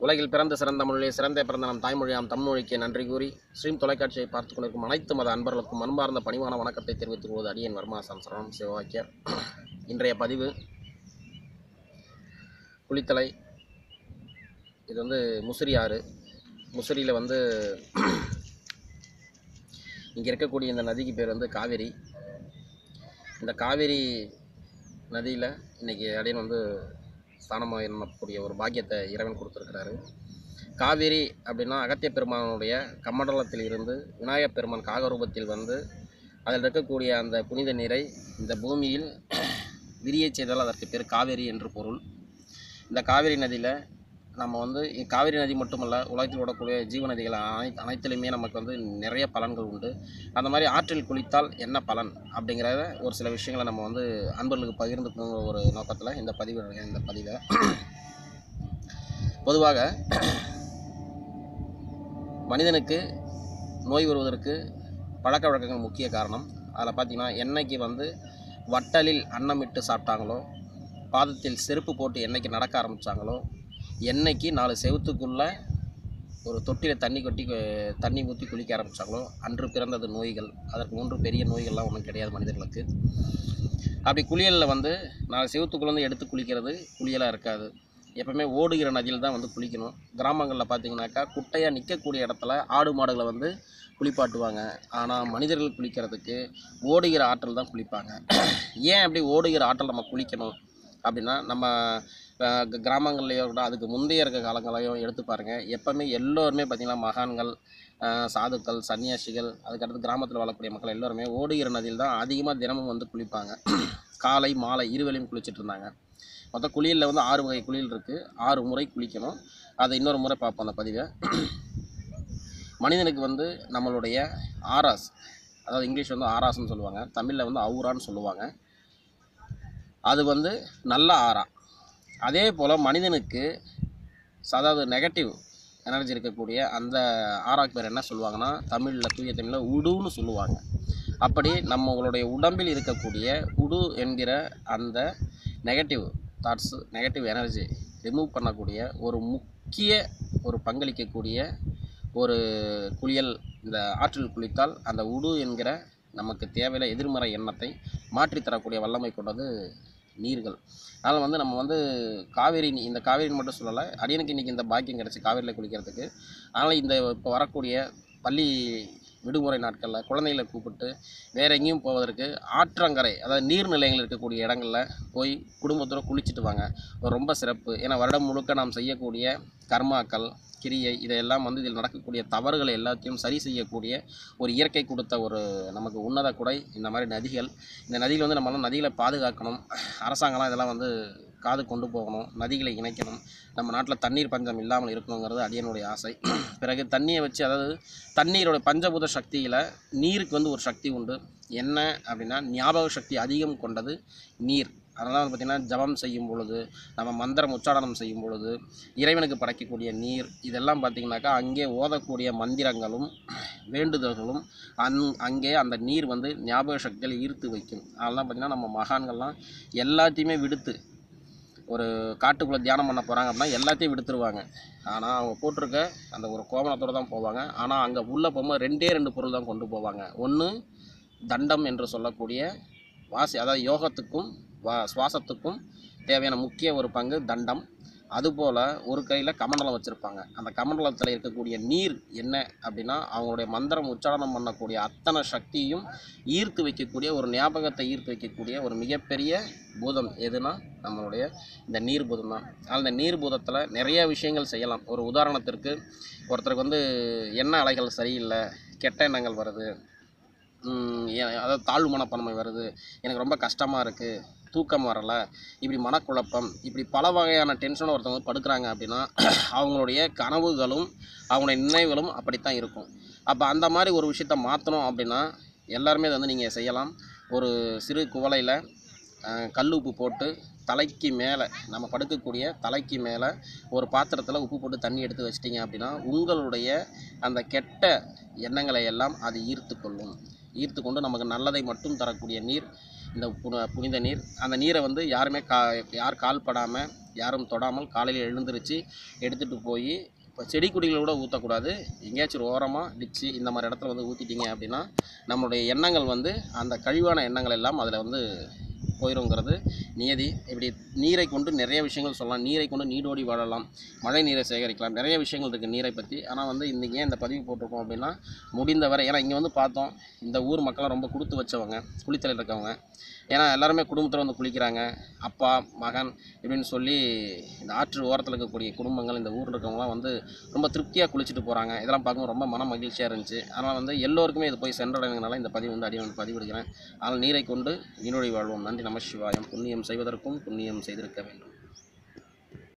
உலகில் பிறந்த சிறந்த மொழியை சிறந்த பிறந்த நம் தாய்மொழியாம் தமிழ்மொழிக்கு நன்றி கூறி ஸ்ட்ரீம் தொலைக்காட்சியை பார்த்து கொண்டிருக்கும் அனைத்து மத அன்பர்களுக்கும் அன்பார்ந்த பணிவான வணக்கத்தை தெரிவித்துக் கொள்வது அடியேன் வர்மாசம் சரணம் சிவவாக்கிய. இன்றைய பதிவு குளித்தலை. இது முசிறி ஆறு. முசிறியில் இங்கே இருக்கக்கூடிய இந்த நதிக்கு பேர் காவேரி. இந்த காவேரி நதியில் இன்றைக்கி அடியன் ஸ்தானமாக எண்ணக்கூடிய ஒரு பாக்கியத்தை இறைவன் கொடுத்துருக்கிறாரு. காவேரி அப்படின்னா அகத்திய பெருமானுடைய கமண்டலத்தில் இருந்து விநாயகப் பெருமான் காகரூபத்தில் அதில் இருக்கக்கூடிய அந்த புனித நீரை இந்த பூமியில் விரிய செய்தால் அதற்கு பேர் காவேரி என்று பொருள். இந்த காவேரி நதியில் நம்ம காவேரி நதி மட்டுமல்ல, உலகத்தில் ஓடக்கூடிய ஜீவ நதிகள் அனைத்திலுமே நமக்கு நிறைய பலன்கள் உண்டு. அந்த மாதிரி ஆற்றில் குளித்தால் என்ன பலன் அப்படிங்கிறத ஒரு சில விஷயங்களை நம்ம அன்பர்களுக்கு பகிர்ந்துக்கணுங்கிற ஒரு நோக்கத்தில் இந்த பதிவை பொதுவாக மனிதனுக்கு நோய் வருவதற்கு பழக்க வழக்கங்கள் முக்கிய காரணம். அதில் பார்த்திங்கன்னா என்னைக்கு வட்டலில் அன்னமிட்டு சாப்பிட்டாங்களோ, பாதத்தில் செருப்பு போட்டு என்னைக்கு நடக்க ஆரம்பித்தாங்களோ, என்னைக்கு 4 செவத்துக்குள்ளே ஒரு தொட்டியில் தண்ணி ஊற்றி குளிக்க ஆரம்பித்தாங்களோ அன்று பிறந்தது நோய்கள். அதற்கு முன்பு பெரிய நோய்கள்லாம் ஒன்றும் கிடையாது மனிதர்களுக்கு. அப்படி குளியலில் 4 செவத்துக்குள்ளே எடுத்து குளிக்கிறது குளியலாக இருக்காது. எப்பவுமே ஓடுகிற நதியில் தான் குளிக்கணும். கிராமங்களில் பார்த்திங்கனாக்கா குட்டையாக நிற்கக்கூடிய இடத்துல ஆடு மாடுகளை குளிப்பாட்டுவாங்க. ஆனால் மனிதர்கள் குளிக்கிறதுக்கு ஓடுகிற ஆற்றல் தான் குளிப்பாங்க. ஏன் அப்படி ஓடுகிற ஆற்றல் நம்ம குளிக்கணும் அப்படின்னா, நம்ம கிராமங்கள்லேயோ கூட அதுக்கு முந்தைய இருக்க காலங்களையும் எடுத்து பாருங்கள். எப்போவுமே எல்லோருமே பார்த்திங்கன்னா மகான்கள், சாதுக்கள், சன்னியாசிகள், அதுக்கடுத்து கிராமத்தில் வாழக்கூடிய மக்கள் எல்லோருமே ஓடுகிற நதியில் தான் அதிகமாக தினமும் குளிப்பாங்க. காலை மாலை இருவேளையும் குளிச்சுட்டு இருந்தாங்க. மொத்தம் குளியலில் 6 வகை குளியல் இருக்குது. 6 முறை குளிக்கணும். அதை இன்னொரு முறை பார்ப்போம் அந்த பதிவை. மனிதனுக்கு நம்மளுடைய ஆராஸ், அதாவது இங்கிலீஷ் ஆராஸ்ன்னு சொல்லுவாங்க, தமிழில் அவுரான்னு சொல்லுவாங்க. அது நல்ல ஆறா. அதே போல் மனிதனுக்கு அதாவது நெகட்டிவ் எனர்ஜி இருக்கக்கூடிய அந்த ஆறாக்கு பேர் என்ன சொல்லுவாங்கன்னா, தூய தமிழில் உடுன்னு சொல்லுவாங்க. அப்படி நம்மளுடைய உடம்பில் இருக்கக்கூடிய உடு என்கிற அந்த negative thoughts, negative energy remove பண்ணக்கூடிய ஒரு பங்களிக்கக்கூடிய ஒரு குளியல் இந்த ஆற்றில் குளித்தால் அந்த உடு என்கிற நமக்கு தேவையில்லை எதிர்மறை எண்ணத்தை மாற்றி தரக்கூடிய வல்லமை கொண்டது நீர்கள். அதனால் நம்ம இந்த காவேரின்னு மட்டும் சொல்லலை, அடியனுக்கு இன்றைக்கி இந்த பாக்கியம் கிடச்சி காவேரியில் குளிக்கிறதுக்கு. அதனால் இப்போ வரக்கூடிய பள்ளி விடுமுறை நாட்களில் குழந்தைகளை கூப்பிட்டு வேறு எங்கேயும் போவதற்கு ஆற்றங்கரை, அதாவது நீர்நிலைகள் இருக்கக்கூடிய இடங்களில் போய் குடும்பத்தோடு குளிச்சுட்டு வாங்க. ரொம்ப சிறப்பு. ஏன்னா வருடம் முழுக்க நாம் செய்யக்கூடிய கர்மாக்கள், கிரியை, இதையெல்லாம் இதில் நடக்கக்கூடிய தவறுகளை எல்லாத்தையும் சரி செய்யக்கூடிய ஒரு இயற்கை கொடுத்த ஒரு நமக்கு உன்னத குடை இந்த மாதிரி நதிகள். இந்த நதியில் நம்மளாம் நதிகளை பாதுகாக்கணும். அரசாங்கம்லாம் இதெல்லாம் காது கொண்டு போகணும், நதிகளை இணைக்கணும். நம்ம நாட்டில் தண்ணீர் பஞ்சம் இல்லாமல் இருக்கணுங்கிறது அடியனுடைய ஆசை. பிறகு தண்ணியை வச்சு, அதாவது தண்ணீரோட பஞ்சபூத சக்தியில் நீருக்கு ஒரு சக்தி உண்டு. என்ன அப்படின்னா, ஞாபக சக்தி அதிகம் கொண்டது நீர். அதனால் பார்த்திங்கன்னா ஜபம் செய்யும் பொழுது, நம்ம மந்திரம் உச்சாரணம் செய்யும் பொழுது இறைவனுக்கு படைக்கக்கூடிய நீர், இதெல்லாம் பார்த்திங்கனாக்கா அங்கே ஓதக்கூடிய மந்திரங்களும் வேண்டுதல்களும் அங்கே அந்த நீர் ஞாபக சக்தியில் ஈர்த்து வைக்கும். அதெல்லாம் பார்த்திங்கன்னா நம்ம மகான்கள்லாம் எல்லாத்தையுமே விடுத்து ஒரு காட்டுக்குள்ளே தியானம் பண்ண போகிறாங்க அப்படின்னா எல்லாத்தையும் விடுத்துருவாங்க. ஆனால் அவங்க போட்டிருக்க அந்த ஒரு கோவணத்தோடு தான் போவாங்க. ஆனால் அங்கே உள்ளே போகும்போது 2 பொருள் தான் கொண்டு போவாங்க. ஒன்று தண்டம் என்று சொல்லக்கூடிய அதாவது யோகத்துக்கும் சுவாசத்துக்கும் தேவையான முக்கிய ஒரு பங்கு தண்டம். அதுபோல் ஒரு கையில் கமண்டலம் வச்சுருப்பாங்க. அந்த கமண்டலத்தில் இருக்கக்கூடிய நீர் என்ன அப்படின்னா, அவங்களுடைய மந்திரம் உச்சாரணம் பண்ணக்கூடிய அத்தனை சக்தியும் ஈர்த்து வைக்கக்கூடிய, ஒரு ஞாபகத்தை ஈர்த்து வைக்கக்கூடிய ஒரு மிகப்பெரிய பூதம் எதுனா நம்மளுடைய இந்த நீர் பூதம் தான். அதனால் இந்த நீர் பூதத்தில் நிறைய விஷயங்கள் செய்யலாம். ஒரு உதாரணத்திற்கு, ஒருத்தருக்கு எண்ணெய் அலைகள் சரியில்லை, கெட்ட எண்ணங்கள் வருது, அதாவது தாழ்வு மனப்பான்மை வருது, எனக்கு ரொம்ப கஷ்டமாக இருக்குது, தூக்கம் வரலை, இப்படி மனக்குழப்பம், இப்படி பல வகையான டென்ஷனை ஒருத்தவங்க படுக்கிறாங்க அப்படின்னா அவங்களுடைய கனவுகளும் அவங்களுடைய நினைவுகளும் அப்படித்தான் இருக்கும். அப்போ அந்த மாதிரி ஒரு விஷயத்தை மாற்றணும் அப்படின்னா எல்லாருமே இதை நீங்கள் செய்யலாம். ஒரு சிறு குவளையில் கல் உப்பு போட்டு தலைக்கு மேலே, நம்ம படுக்கக்கூடிய தலைக்கு மேலே ஒரு பாத்திரத்தில் உப்பு போட்டு தண்ணி எடுத்து வச்சிட்டிங்க அப்படின்னா உங்களுடைய அந்த கெட்ட எண்ணங்களை எல்லாம் அது ஈர்த்து கொண்டு நமக்கு நல்லதை மட்டும் தரக்கூடிய நீர் இந்த புனித நீர். அந்த நீரை யாருமே யார் கால் படாமல் யாரும் தொடாமல் காலையில் எழுந்திருச்சு எடுத்துகிட்டு போய் இப்போ செடி கொடிகளை கூட ஊற்றக்கூடாது. எங்கேயாச்சும் ஒரு ஓரமாக டிச்சு இந்த மாதிரி இடத்துல வந்து ஊற்றிட்டீங்க அப்படின்னா நம்மளுடைய எண்ணங்கள் வந்து அந்த கழிவான எண்ணங்கள் எல்லாம் அதில் வந்து போயிடுங்கிறது நியதி. இப்படி நீரை கொண்டு நிறைய விஷயங்கள் சொல்லலாம். நீரை கொண்டு நீடோடி வாழலாம், மழை நீரை சேகரிக்கலாம், நிறைய விஷயங்கள் இருக்குது நீரை பற்றி. ஆனால் வந்து இன்றைக்கி ஏன் இந்த பதிவு போட்டிருக்கோம் அப்படின்னா முடிந்தவரை, ஏன்னா இங்கே வந்து பார்த்தோம் இந்த ஊர் மக்கள்லாம் ரொம்ப கொடுத்து வச்சவங்க, குளித்தலையில் இருக்கவங்க. ஏன்னா எல்லாருமே குடும்பத்தில் வந்து குளிக்கிறாங்க, அப்பா மகன் இப்படின்னு சொல்லி இந்த ஆற்று ஓரத்தில் இருக்கக்கூடிய குடும்பங்கள் இந்த ஊரில் இருக்கவங்களாம் வந்து ரொம்ப திருப்தியாக குளிச்சுட்டு போகிறாங்க. இதெல்லாம் பார்க்கும்போது ரொம்ப மன மகிழ்ச்சியாக இருந்துச்சு. அதனால் வந்து எல்லோருக்குமே இது போய் சென்றடைங்கிறனால இந்த பதிவு வந்து அடியை பதிவிடுகிறேன். அதனால் நீரை கொண்டு நீடோடி வாழ்வோம். நன்றி. நம சிவாயம். புண்ணியம் செய்வதற்கும் புண்ணியம் செய்திருக்க வேண்டும்.